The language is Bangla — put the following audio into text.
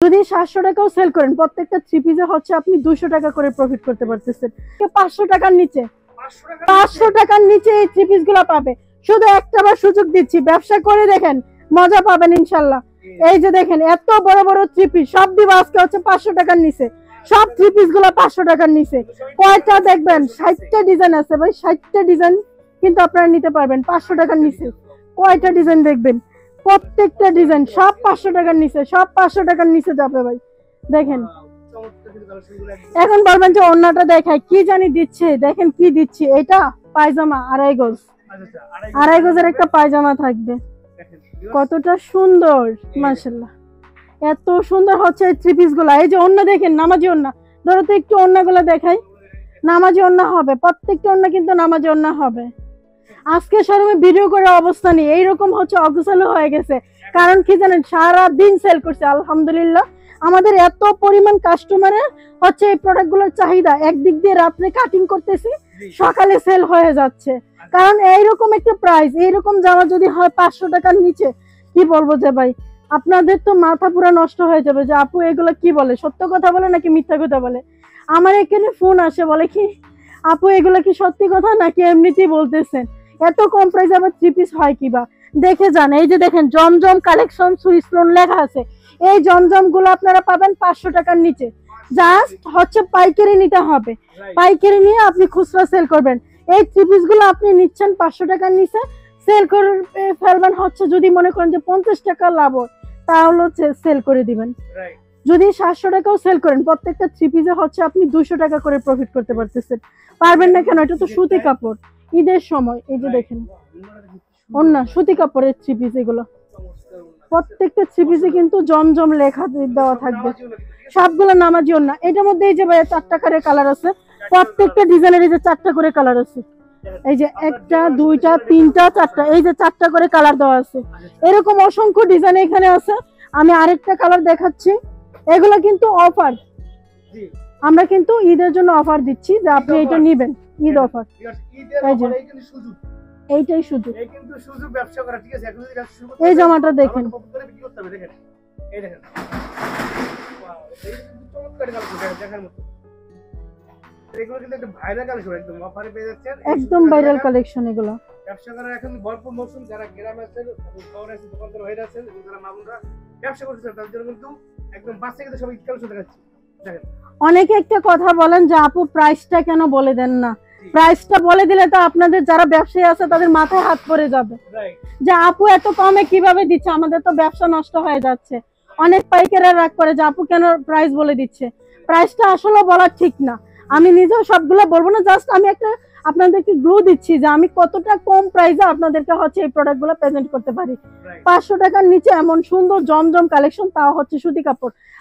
যদি 700 টাকাও সেল করেন, প্রত্যেকটা থ্রি পিসে হচ্ছে আপনি 200 টাকা করে প্রফিট করতে পারতেছেন। 500 টাকার নিচে, 500 টাকার নিচে এই থ্রি পিস গুলা পাবে। শুধু একটা বার সুযোগ দিচ্ছি, ব্যবসা করে দেখেন, মজা পাবেন ইনশাল্লাহ। এই যে দেখেন এত বড় বড় থ্রি পিস, সব দিব আজকে হচ্ছে 500 টাকার নিচে। সব থ্রি পিস গুলা 500 টাকার নিচে। কয়টা দেখবেন, 60টা ডিজাইন আছে ভাই, 60টা ডিজাইন কিন্তু আপনারা নিতে পারবেন 500 টাকার নিচে। কয়টা ডিজাইন দেখবেন, প্রত্যেকটা ডিজাইন সব 500 টাকার নিচে, সব 500 টাকার নিচে যাবে ভাই। দেখেন এখন বলবেন যে অন্যটা দেখায় কি জানি দিচ্ছে, দেখেন কি দিচ্ছি, এটা পায়জামা 2.5 গজ, 2.5 গজের একটা পায়জামা থাকবে। কতটা সুন্দর মাশাআল্লাহ, এত সুন্দর হচ্ছে এই থ্রি পিস গুলা। এই যে অন্য দেখেন, নামাজি অন্য, ধরো তো একটু অন্যগুলো দেখাই, নামাজি অন্য হবে, প্রত্যেকটা অন্য কিন্তু নামাজি অন্য হবে। আজকে শোরুমে ভিডিও করে অবস্থা নেই, এইরকম হচ্ছে অগোছালো হয়ে গেছে। কারণ কি জানেন, সারা দিন সেল করছে আলহামদুলিল্লাহ। আমাদের এত পরিমাণ কাস্টমারের হচ্ছে এই প্রোডাক্ট গুলোর চাহিদা, একদিক দিয়ে রাত্রে কাটিং করতেছি, সকালে সেল হয়ে যাচ্ছে। কারণ এইরকম একটা প্রাইস, এইরকম জামা যদি হয় 500 টাকার নিচে, কি বলবো যে ভাই, আপনাদের তো মাথা পুরো নষ্ট হয়ে যাবে যে আপু এগুলো কি বলে, সত্য কথা বলে নাকি মিথ্যা কথা বলে। আমার এখানে ফোন আসে, বলে কি আপু এগুলো কি সত্যি কথা নাকি এমনিতেই বলতেছেন, এত কম প্রাইসে আবার থ্রি পিস হয় কিবা। দেখে যান, এই যে দেখেন জমজম কালেকশন সুইস লোন লেখা আছে। এই জমজম গুলো আপনারা পাবেন 500 টাকার নিচে। জাস্ট হচ্ছে পাইকারি নিতে হবে, পাইকারি নিয়ে আপনি খুচরা সেল করবেন। এই থ্রি পিস গুলো আপনি নিচ্ছেন 500 টাকার নিচে, সেল করে ফেলবেন হচ্ছে, যদি মনে করেন যে 50 টাকা লাভ হয় তাহলে সেল করে দিবেন। যদি 700 টাকাও সেল করেন, প্রত্যেকটা থ্রি পিসে হচ্ছে আপনি 200 টাকা করে প্রফিট করতে পারতেছেন। পারবেন না কেন, এটা তো সুতি কাপড়, ঈদের সময়। এই যে দেখেন অন্য সুতি কাপড়ের থ্রি পিস, এগুলো প্রত্যেকটা থ্রি পিসে কিন্তু জমজম লেখা দেওয়া থাকবে, সবগুলো নামাজি ওন্না। এটার মধ্যে এই যে ভাই 4টা করে কালার আছে, প্রত্যেকটা ডিজাইনের এই যে 4টা করে কালার আছে। এই যে 1টা 2টা 3টা 4টা, এই যে 4টা করে কালার দেওয়া আছে। এরকম অসংখ্য ডিজাইন এখানে আছে। আমি আরেকটা কালার দেখাচ্ছি। এগুলো কিন্তু অফার, আমরা কিন্তু ঈদের জন্য অফার দিচ্ছি যে আপনি এটা নেবেন, ঈদ অফার। এইটাই শুধু, এই কিন্তু সুযোগ ব্যবসা করা, ঠিক আছে। এখন যদি ব্যবসা শুরু করতে, এই জামাটা দেখেন, করে বিক্রি করতে হবে। দেখেন এই দেখেন, ওয়াও, এই কিন্তু চমৎকার কালেকশন, দেখার মতো। এগুলো কিন্তু একটা ভাইরাল কালেকশন, একদম অফারে পেয়ে যাচ্ছেন, একদম ভাইরাল কালেকশন। এগুলো ব্যবসা করার এখন ভরপুর মৌসুম। যারা গ্রামে আছেন, শহরে আছেন, দোকানদার হয়ে আছেন, যারা মামুনরা ব্যবসা করতেছেন, তাদের জন্য কিন্তু একদম বাচ্চা কিন্তু সব কালেকশন দেখাচ্ছি। দেখেন অনেকে একটা কথা বলেন যে আপু প্রাইসটা কেন বলে দেন না। প্রাইসটা বলে দিলে তো আপনাদের যারা ব্যবসায়ী আছে তাদের মাথায় হাত পড়ে যাবে যে আপু এত কমে কিভাবে দিচ্ছে, আমাদের তো ব্যবসা নষ্ট হয়ে যাচ্ছে। অনেক পাইকাররা রাগ করে যে আপু কেন প্রাইস বলে দিচ্ছে। প্রাইসটা আসলে বলা ঠিক না, আমি নিজেও সবগুলো বলবো না, জাস্ট আমি একটা আপনাদেরকে গ্লু দিচ্ছি যে আমি কতটা কম প্রাইসে আপনাদেরকে হচ্ছে এই প্রোডাক্টগুলো প্রেজেন্ট করতে পারি। 500 টাকার নিচে এমন সুন্দর জমজম কালেকশন, তাও হচ্ছে সুতি কাপড়।